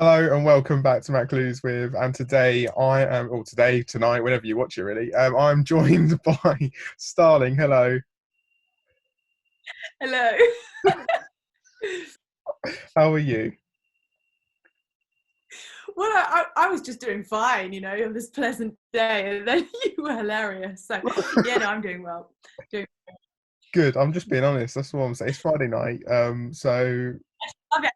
Hello and welcome back to Matt Clewes and today I am, or today, tonight, whenever you watch it really, I'm joined by Starling. Hello. Hello. How are you? Well, I was just doing fine, on this pleasant day, and then you were hilarious. So, yeah, no, I'm doing well. Doing, Good. I'm just being honest. That's what I'm saying. It's Friday night. So okay,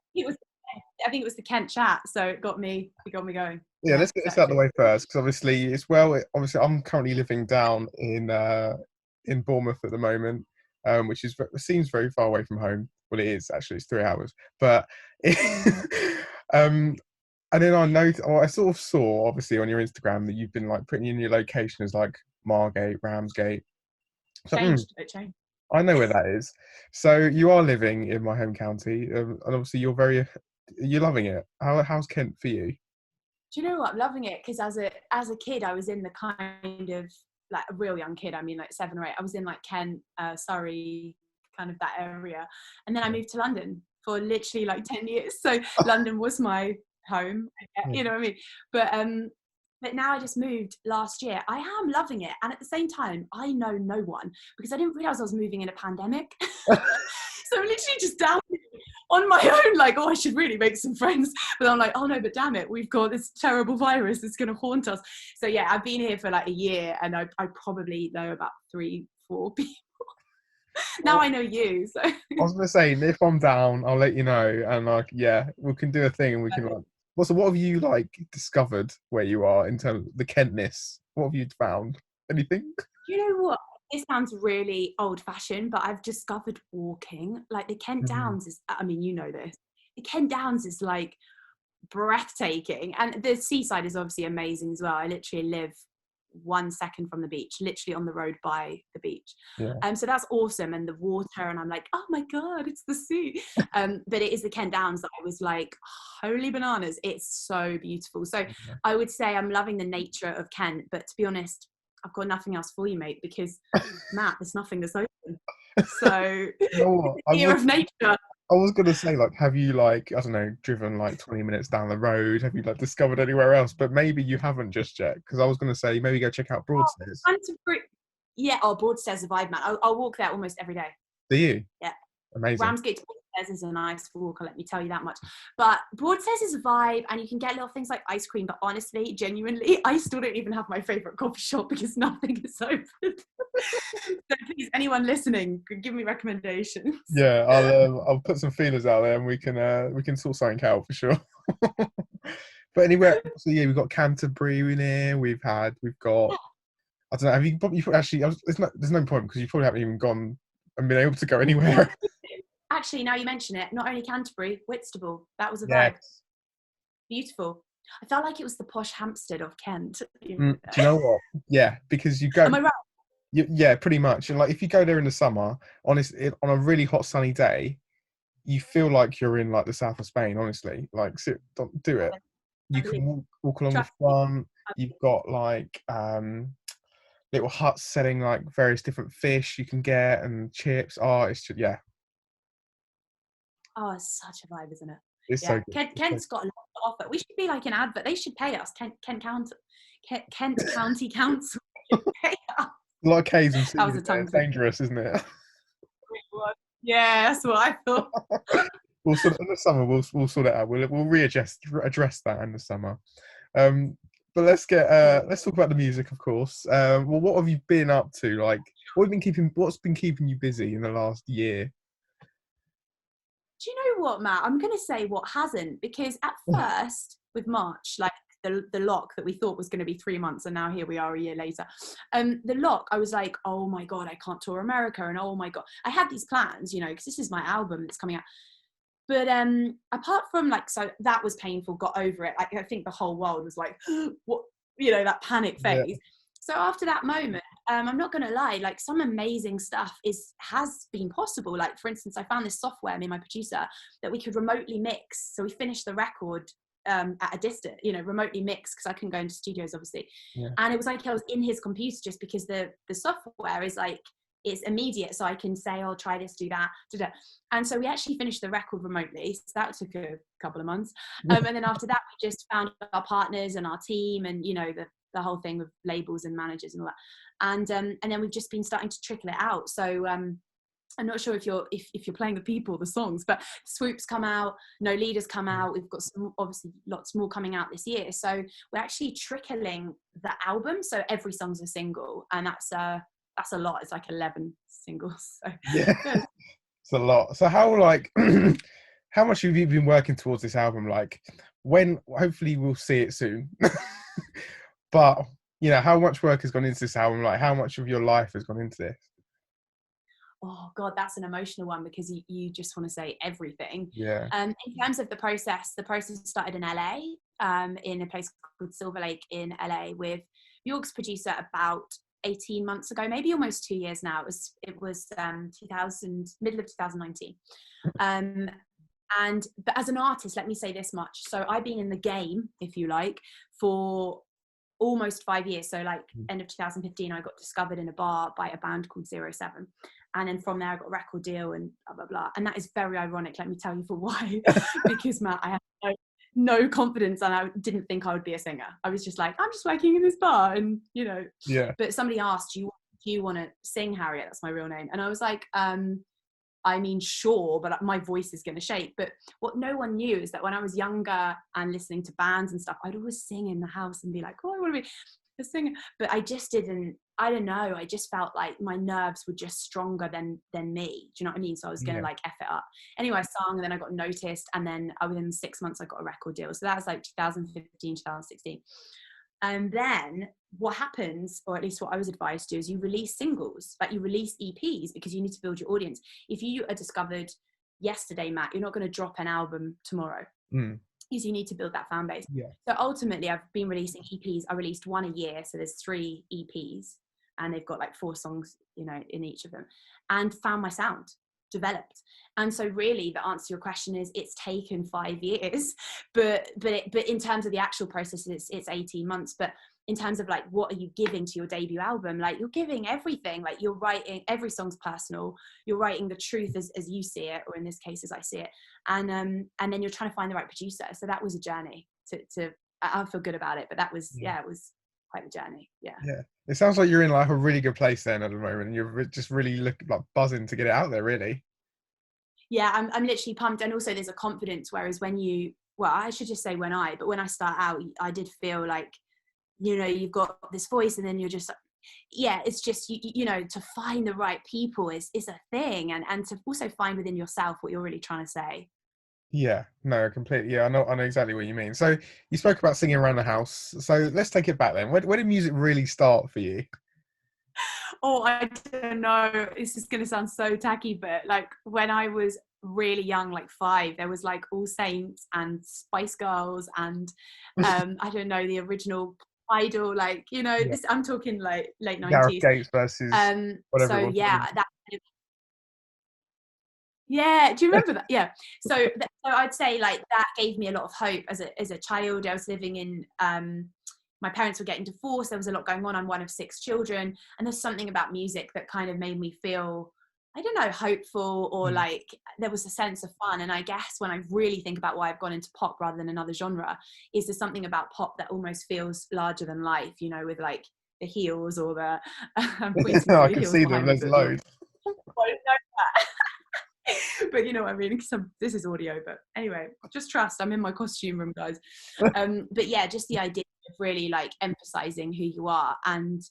I think it was the Kent chat, so it got me going. yeah, Yeah, let's get this out of the exactly. way first because obviously I'm currently living down in Bournemouth at the moment, which seems very far away from home. Well, it is actually. It's 3 hours, but um, and then I noticed, or I sort of saw, obviously, on your Instagram that you've been like putting in your location as like Margate, Ramsgate. So It changed. I know where that is. So you are living in my home county, and obviously you're loving it. How's Kent for you? Do you know what? I'm loving it because as a kid, I was in the kind of like a real young kid. I mean, like 7 or 8. I was in like Kent, Surrey, kind of that area, and then I moved to London for literally like 10 years. So London was my home, Yeah. you know what I mean? But now I just moved last year. I am loving it, and at the same time, I know no one because I didn't realize I was moving in a pandemic. So I'm literally just down on my own, like, oh, I should really make some friends. But I'm like, oh no, but damn it, we've got this terrible virus that's going to haunt us. So yeah, I've been here for like a year, and I probably know about 3, 4 people. Now Well, I know you. So I was gonna say if I'm down, I'll let you know, and like yeah, we can do a thing, and we can like. What have you like discovered where you are in terms of the Kentness? What have you found? Anything? you know what? This sounds really old fashioned, but I've discovered walking. Like the Kent Mhm. Downs is, I mean, you know this. The Kent Downs is like breathtaking. And the seaside is obviously amazing as well. I literally live 1 second from the beach, literally on the road by the beach. Yeah. So that's awesome. And the water, and I'm like, oh my God, it's the sea. But it is the Kent Downs that I was like, holy bananas, it's so beautiful. So I would say I'm loving the nature of Kent, but to be honest, I've got nothing else for you, mate, because Matt, there's nothing that's open. So You know what? fear of nature. I was gonna say like, have you like I don't know, driven like 20 minutes down the road? Have you like discovered anywhere else? But maybe you haven't just yet. Because I was gonna say maybe go check out Broadstairs. Canterbury, yeah, oh, Broadstairs a vibe, man. I'll walk there almost every day. Do you? Yeah. Amazing. Ramsgate to Broadstairs is a nice walk, let me tell you that much. But Broadstairs is a vibe, and you can get little things like ice cream. But honestly, genuinely, I still don't even have my favorite coffee shop because nothing is open. So please, anyone listening, give me recommendations. Yeah, I'll put some feelers out there and we can sort something out for sure. But anywhere, so yeah, we've got Canterbury in here. We've got I don't know. Have you probably actually? There's no point because you probably haven't even gone and been able to go Yeah. anywhere. Actually, now you mention it, not only Canterbury, Whitstable. That was a vibe. Yes. Beautiful. I felt like it was the posh Hampstead of Kent. Do you know what? Yeah, because you go. Am I right? Yeah, pretty much. And like if you go there in the summer, on a really hot sunny day, you feel like you're in like the south of Spain. Honestly, like don't do it. I You believe. can walk along the Trust me. front. You've got like little huts selling like various different fish you can get and chips. Oh, it's just yeah, Oh, it's such a vibe, isn't it? it's so Yeah, good. Kent's got a lot to offer. We should be like an advert. They should pay us. Kent County Council should pay us. A lot of K's and That C's was in a there. tongue It's twister. dangerous, isn't it? Yeah, that's what I thought. We'll sort in the summer. We'll sort it out. We'll readjust address that in the summer. But let's talk about the music, of course. Well, what have you been up to? Like, what's been keeping you busy in the last year? Do you know what, Matt? I'm going to say what hasn't, because at first with March, like the lock that we thought was going to be 3 months, and now here we are a year later. The lock, I was like, oh my God, I can't tour America, and oh my God, I had these plans, because this is my album that's coming out. But apart from like, so that was painful, got over it. I think the whole world was like, what, that panic Yeah, phase. So after that moment, I'm not gonna lie, like some amazing stuff has been possible. Like for instance, I found this software, me and my producer, that we could remotely mix. So we finished the record at a distance, remotely mix because I couldn't go into studios obviously. yeah, And it was like I was in his computer just because the software is like it's immediate, so I can say, oh, try this, do that, da-da. And so we actually finished the record remotely, so that took a couple of months. And then after that, we just found our partners and our team, and the whole thing with labels and managers and all that. And then we've just been starting to trickle it out. So I'm not sure if you're playing the people, the songs, but Swoop's come out, No Leaders come out. We've got obviously lots more coming out this year. So we're actually trickling the album. So every song's a single, and that's a lot. It's like 11 singles. So Yeah, it's a lot. So how how much have you been working towards this album? Like, when hopefully we'll see it soon. But how much work has gone into this album? Like, how much of your life has gone into this? Oh God, that's an emotional one, because you just want to say everything. Yeah. In terms of the process started in LA, in a place called Silver Lake in LA, with Bjork's producer about 18 months ago, maybe almost 2 years now. It was middle of 2019. But as an artist, let me say this much. So I've been in the game, if you like, for almost 5 years. So like end of 2015, I got discovered in a bar by a band called 07. And then from there, I got a record deal and blah, blah, blah. And that is very ironic. Let me tell you for why. Because, Matt, I had no confidence, and I didn't think I would be a singer. I was just like, I'm just working in this bar. And, Yeah. But somebody asked, do you want to sing, Harriet? That's my real name. And I was like, I mean, sure, but my voice is going to shake. But what no one knew is that when I was younger and listening to bands and stuff, I'd always sing in the house and be like, oh, I want to be a singer. But I just didn't, I don't know, I just felt like my nerves were just stronger than me. Do you know what I mean? So I was going to like F it up. Anyway, I sung, and then I got noticed. And then within 6 months, I got a record deal. So that was like 2015, 2016. And then what happens, or at least what I was advised to do, is you release singles, like you release EPs, because you need to build your audience. If you are discovered yesterday, Matt, you're not going to drop an album tomorrow. Because you need to build that fan base. Yeah. So ultimately, I've been releasing EPs. I released one a year, so there's 3 EPs, and they've got like 4 songs, in each of them, and found my sound, developed. And so really the answer to your question is it's taken 5 years, but in terms of the actual process, it's 18 months. But in terms of like, what are you giving to your debut album? Like, you're giving everything. Like, you're writing, every song's personal. You're writing the truth as you see it, or in this case, as I see it. And then you're trying to find the right producer. So that was a journey I feel good about it, but that was, it was quite the journey. Yeah. It sounds like you're in like a really good place then at the moment, and you're just really like buzzing to get it out there, really. Yeah, I'm literally pumped. And also there's a confidence, whereas when I should just say when I start out, I did feel like, you've got this voice, and then you're just, it's just, to find the right people is a thing, and to also find within yourself what you're really trying to say. Yeah, no, completely. Yeah, I know exactly what you mean. So you spoke about singing around the house. So let's take it back then. Where did music really start for you? Oh, I don't know. This is going to sound so tacky, but like when I was really young, like 5, there was like All Saints and Spice Girls and I don't know, the original Idol, like, I'm talking like late 90s. Gates versus whatever. So yeah, that. Yeah, do you remember that? Yeah. So I'd say like that gave me a lot of hope as a child. I was living in my parents were getting divorced. There was a lot going on. I'm one of 6 children, and there's something about music that kind of made me feel, I don't know, hopeful, or like there was a sense of fun. And I guess when I really think about why I've gone into pop rather than another genre, is there's something about pop that almost feels larger than life, with like the heels or the I can see them. There's loads. But you know what I mean, this is audio, but anyway, just trust, I'm in my costume room, guys. But yeah, just the idea of really like emphasizing who you are, and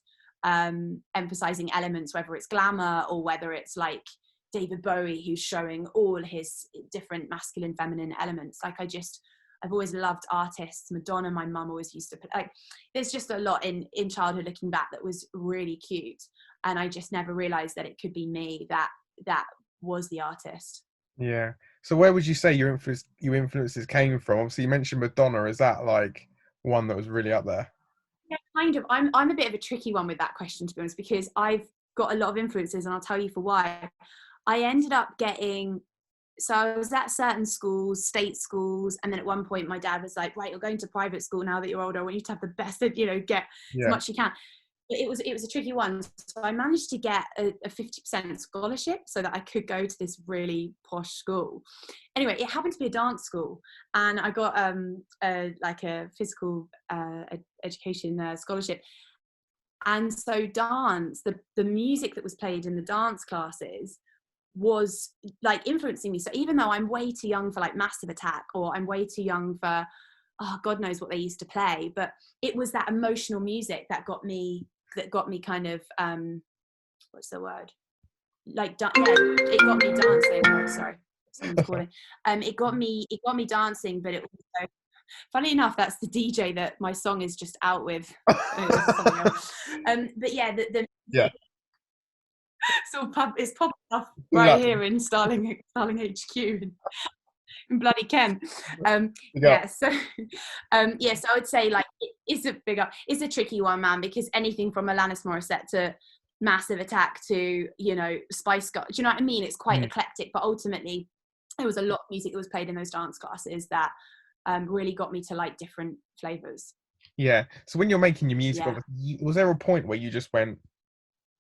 emphasizing elements, whether it's glamour or whether it's like David Bowie, who's showing all his different masculine, feminine elements. Like I've always loved artists. Madonna, my mum always used to put, like, there's just a lot in childhood looking back that was really cute, and I just never realized that it could be me that was the artist. Yeah. So where would you say your influences came from? Obviously you mentioned Madonna. Is that like one that was really up there? Yeah, kind of. I'm a bit of a tricky one with that question, to be honest, because I've got a lot of influences, and I'll tell you for why. I ended up so I was at certain schools, state schools, and then at one point my dad was like, right, you're going to private school now that you're older, I want you to have the best, get as much as you can. it was a tricky one. So I managed to get a 50% scholarship so that I could go to this really posh school. Anyway, it happened to be a dance school, and I got a physical education scholarship. And so dance, the music that was played in the dance classes was like influencing me. So even though I'm way too young for like Massive Attack, or I'm way too young for, oh, God knows what they used to play, but it was that emotional music that got me kind of what's the word, like yeah, it got me dancing. Oh, sorry, someone's calling. It got me dancing, but it also, funny enough, that's the DJ that my song is just out with. But yeah, Yeah. so it's popping off right here in Starling HQ in bloody Kent. Yeah, so yeah, so I would say like it's a tricky one, man, because anything from Alanis Morissette to Massive Attack to, you know, Spice Girls, do you know what I mean? It's quite eclectic, but ultimately there was a lot of music that was played in those dance classes that really got me to like different flavors. Yeah. So when you're making your music, Yeah. was there a point where you just went,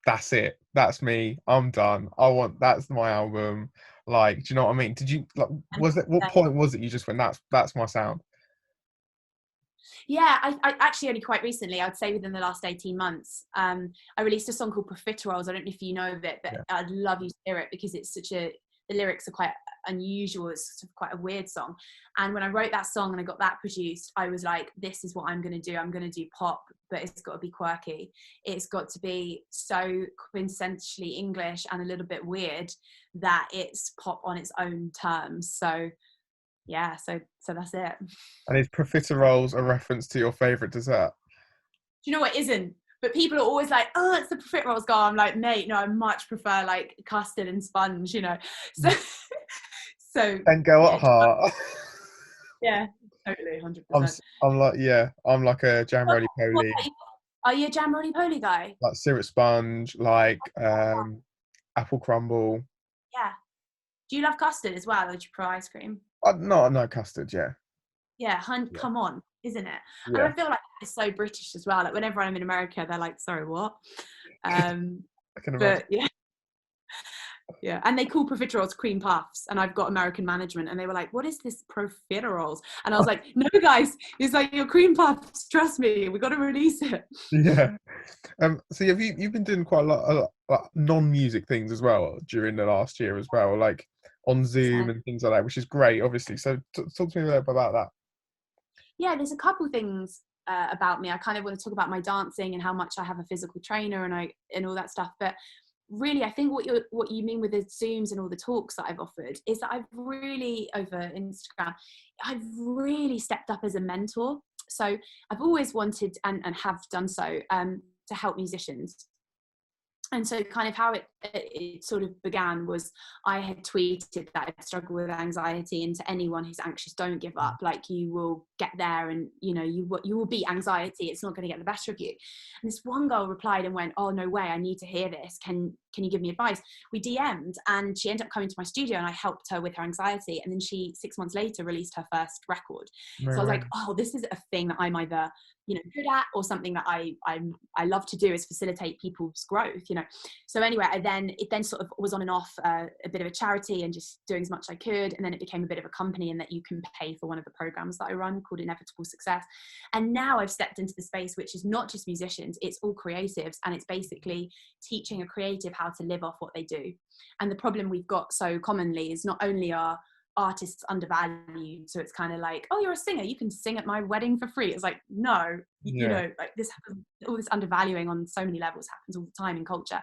that's it, that's me, I'm done, that's my album? Like, do you know what I mean? Did you like, was it, what point was it you just went, that's my sound? Yeah, I actually only quite recently, I'd say within the last 18 months, I released a song called Profiteroles. I don't know if you know of it, but Yeah. I'd love you to hear it because it's the lyrics are quite unusual. It's sort of quite a weird song. And when I wrote that song and I got that produced, I was like, this is what I'm going to do. I'm going to do pop, but it's got to be quirky. It's got to be so quintessentially English and a little bit weird that it's pop on its own terms. So yeah, so that's it. And is profiteroles a reference to your favorite dessert? Do you know what isn't? But people are always like, oh, it's the profiteroles girl. I'm like, mate, no, I much prefer like custard and sponge, you know. So, so And go yeah, at heart. yeah, totally, I'm 100%. I'm like, yeah, I'm like a jam roly What poly, about you? Are you a jam roly poly guy? like syrup sponge, like apple crumble. Yeah. Do you love custard as well, or do you prefer ice cream? No custard, yeah. Yeah, Yeah. come on, isn't it? And I Yeah. feel like it's so British as well. Like whenever I'm in America, they're like, sorry, what? Um, I can imagine. but yeah. Yeah, and they call profiteroles cream puffs, and I've got American management, and they were like, "What is this profiteroles?" And I was like, "No, guys, it's like your cream puffs. Trust me, we got to release it." Yeah. So you've been doing quite a lot like non-music things as well during the last year as well, like on Zoom So, and things like that, which is great, obviously. So talk to me a little bit about that. yeah, there's a couple things about me. I kind of want to talk about my dancing and how much I have a physical trainer and all that stuff, but really I think what you mean with the Zooms and all the talks that I've offered is that I've really, over Instagram, I've really stepped up as a mentor. So I've always wanted and have done so to help musicians. And so kind of how it sort of began was I had tweeted that I'd struggle with anxiety, and to anyone who's anxious, don't give up. Like, you will get there, and you know, you will beat anxiety. It's not going to get the better of you. And this one girl replied and went, oh, no way, I need to hear this. Can you give me advice? We DM'd, and she ended up coming to my studio, and I helped her with her anxiety. And then she 6 months later released her first record. So I was like, oh, this is a thing that I'm either, you know, good at, or something that I love to do, is facilitate people's growth, you know. So anyway, it then sort of was on and off a bit of a charity and just doing as much as I could, and then it became a bit of a company, in that you can pay for one of the programs that I run called Inevitable Success. And now I've stepped into the space which is not just musicians, it's all creatives, and it's basically teaching a creative how to live off what they do. And the problem we've got so commonly is not only are artists undervalued, so it's kind of like, oh, you're a singer, you can sing at my wedding for free. It's like, no, you know, like this happens, all this undervaluing on so many levels happens all the time in culture.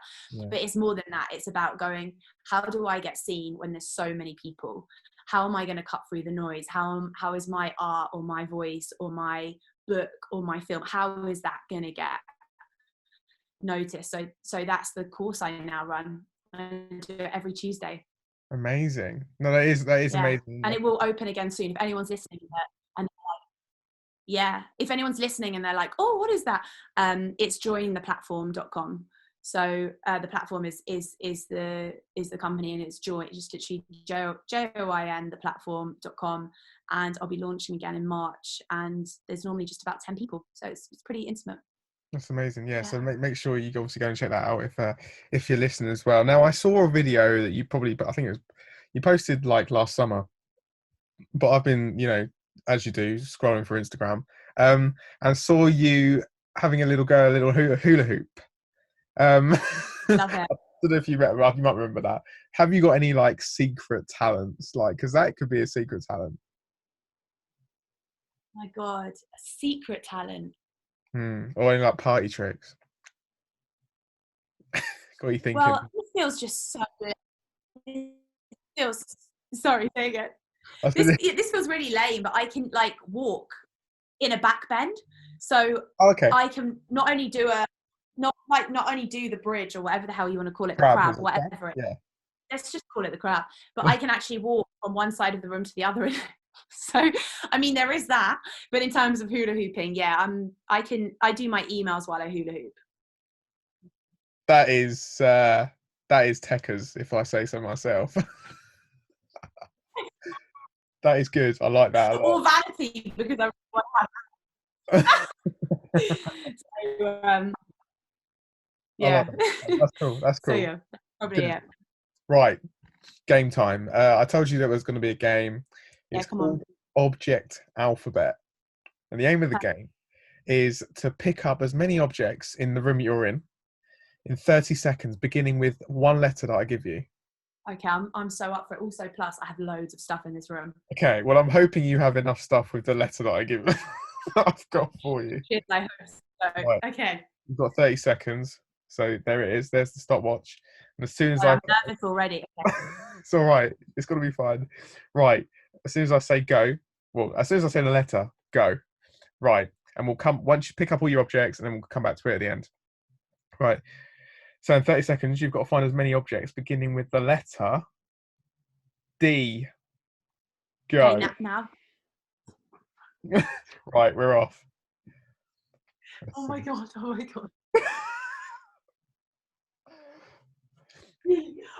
But it's more than that. It's about going, how do I get seen when there's so many people? How am I going to cut through the noise? How is my art or my voice or my book or my film, how is that going to get noticed? So that's the course I now run. I do it every Tuesday. Amazing. No, that is Yeah, amazing. and it will open again soon if anyone's listening. And yeah, if anyone's listening and they're like, oh, what is that? It's jointheplatform.com. So the platform is the company, and it's just literally join theplatform.com. And I'll be launching again in March, and there's normally just about 10 people, so it's pretty intimate. That's amazing. Yeah. So Yeah. make sure you obviously go and check that out if you're listening as well. Now I saw a video that you probably, but I think it was you posted like last summer, but I've been, as you do, scrolling through Instagram, and saw you having a little go, a little hula hoop. Um, Love it. I don't know if you might remember that. Have you got any like secret talents? Like, because that could be a secret talent. My God, a secret talent. Or any like party tricks. What are you thinking? Well, this feels just so good. It feels, sorry, say again. I was This gonna, this feels really lame, but I can like walk in a back bend, so oh, okay, I can not only do not only do the bridge or whatever the hell you want to call it, the crab crab, was it? Crab? whatever. Yeah. Let's just call it the crab. But I can actually walk from one side of the room to the other. So, I mean, there is that. But in terms of hula hooping, yeah, I do my emails while I hula hoop. That is techers, if I say so myself. That is good. I like that a lot. Or vanity because I really want to have. So, I like yeah. that. That's cool. That's So cool. yeah, probably Good. it. Right. Game time. I told you there was going to be a game. Yeah, It's come on. called Object Alphabet. And the aim of the game is to pick up as many objects in the room you're in 30 seconds, beginning with one letter that I give you. Okay, I'm so up for it. Also, plus I have loads of stuff in this room. Okay, well, I'm hoping you have enough stuff with the letter that I give that I've got for you. Cheers, I hope so. Right. Okay. You've got 30 seconds. So there it is. There's the stopwatch. And as soon as Well, I I'm nervous already. Okay. it's all right. It's got to be fine. Right. As soon as I say go, well, as soon as I say the letter, go. Right. And we'll come once you pick up all your objects and then we'll come back to it at the end. Right. So in 30 seconds, you've got to find as many objects beginning with the letter D. Okay, Go. now. Right. We're off. Let's Oh see. my god. Oh my god.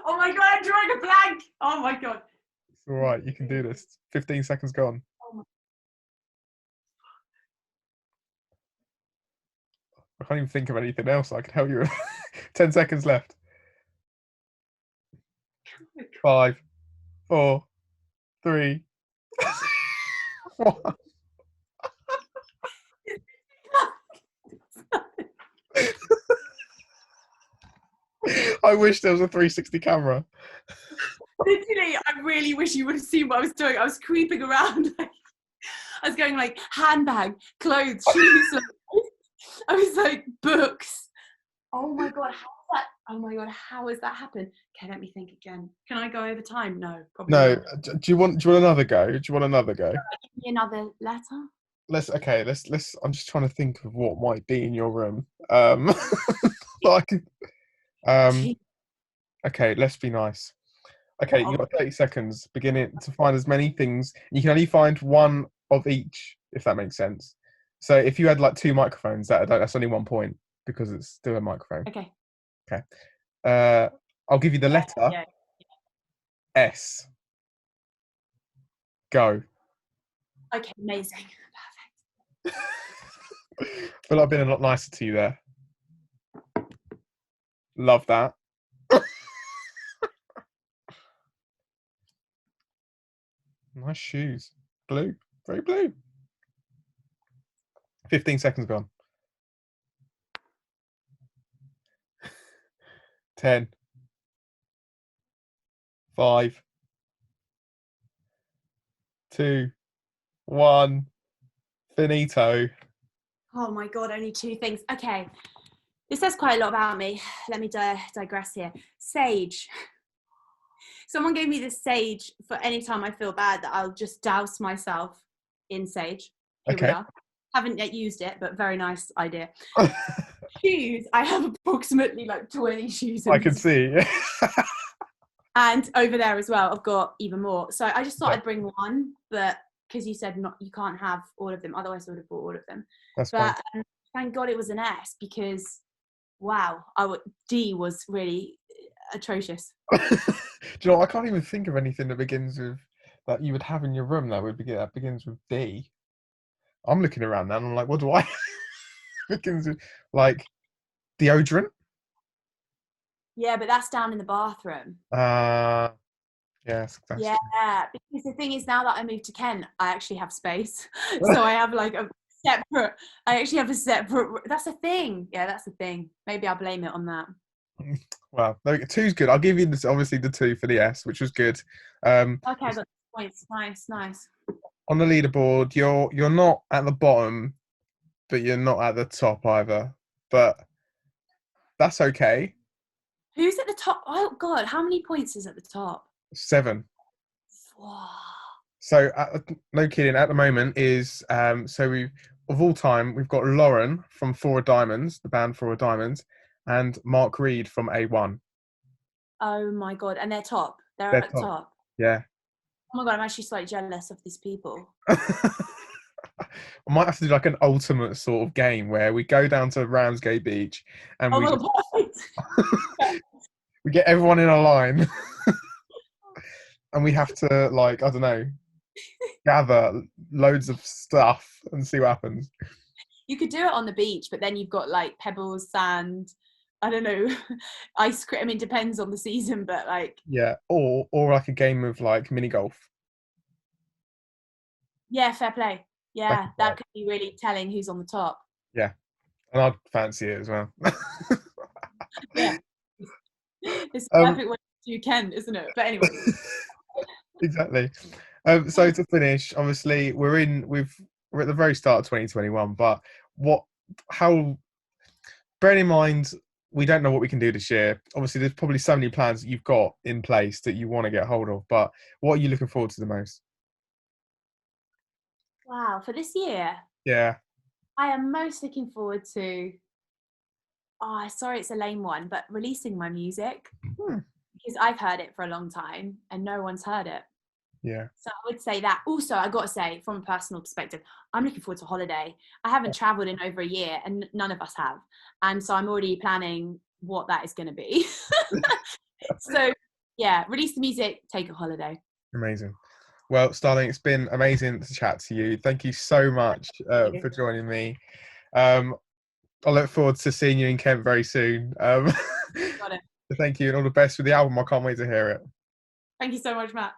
Oh my god, I'm drawing a blank. Oh my god. It's all right. You can do this. 15 seconds gone. Oh my I can't even think of anything else I can help you with. 10 seconds left. god. 5, 4, 3, 1. I wish there was a 360 camera. Literally, I really wish you would have seen what I was doing. I was creeping around. I was going like handbag, clothes, shoes. I was like books. Oh my god, oh my god, how has that happened? Okay, let me think again. Can I go over time? No, probably No, not. do you want another go? Do you want another go? Give me another letter. Let's I'm just trying to think of what might be in your room. Like um okay, let's be nice. Okay, you've got 30 seconds beginning to find as many things. You can only find one of each, if that makes sense. So if you had like two microphones, that's only 1 point because it's still a microphone. Okay. Okay. I'll give you the letter Yeah. S. Go. Okay, amazing. I feel like I've been a lot nicer to you there. Love that. Nice shoes. Blue. Very blue. 15 seconds gone. 10. 5. 2. 1. Finito. Oh my god, only two things. Okay. This says quite a lot about me. Let me digress here. Sage. Someone gave me this sage for any time I feel bad that I'll just douse myself in sage. Here we Okay. are. Haven't yet used it, but very nice idea. Shoes. I have approximately like 20 shoes. I can see. And over there as well, I've got even more. So I just thought Yeah. I'd bring one, but because you said you can't have all of them, otherwise I would have bought all of them. That's but fine. thank God it was an S because wow, D was really atrocious. Do you know, I can't even think of anything that begins with that you would have in your room that begins with D. I'm looking around now and I'm like, what do I? Begins with, like, deodorant. Yeah, but that's down in the bathroom. Uh, yes, that's Yeah, true. because the thing is, now that I moved to Kent, I actually have space. So I have like a separate, I actually have a separate, that's a thing. Yeah, that's a thing. Maybe I'll blame it on that. Well, no, two's good. I'll give you this, obviously the two for the S, which was good. Okay, I got points. Nice, nice. On the leaderboard, you're not at the bottom, but you're not at the top either. But that's okay. Who's at the top? Oh, God, how many points is at the top? 7. Wow. So, no kidding. At the moment is so we of all time we've got Lauren from Four of Diamonds, the band Four of Diamonds, and Mark Reed from A1. Oh my God. And they're top. They're They're at top. top. Yeah. Oh my God, I'm actually slightly jealous of these people. I might have to do like an ultimate sort of game where we go down to Ramsgate Beach and Oh we my just God, perfect. we get everyone in a line and we have to, like, I don't know, gather loads of stuff and see what happens. You could do it on the beach, but then you've got like pebbles, sand, I don't know, ice cream. I mean, depends on the season, but like, Yeah, or like a game of like mini golf. yeah, fair play. That Yeah, could that work. could be really telling who's on the top. Yeah, and I'd fancy it as well. Yeah, it's the um, perfect way to do Kent, isn't it? But anyway, exactly. So to finish, obviously we're at the very start of 2021, but what how bearing in mind we don't know what we can do this year. Obviously, there's probably so many plans that you've got in place that you want to get hold of, but what are you looking forward to the most? wow, for this year, Yeah. I am most looking forward to, oh, sorry, it's a lame one, but releasing my music Hmm. because I've heard it for a long time and no one's heard it. Yeah. So I would say that. Also, I got to say, from a personal perspective, I'm looking forward to holiday. I haven't traveled in over a year, and none of us have. And so I'm already planning what that is going to be. So, yeah, release the music, take a holiday. Amazing. Well, Starling, it's been amazing to chat to you. Thank you so much You. for joining me. Um, I look forward to seeing you in Kent very soon. Got it. Thank you and all the best with the album. I can't wait to hear it. Thank you so much, Matt.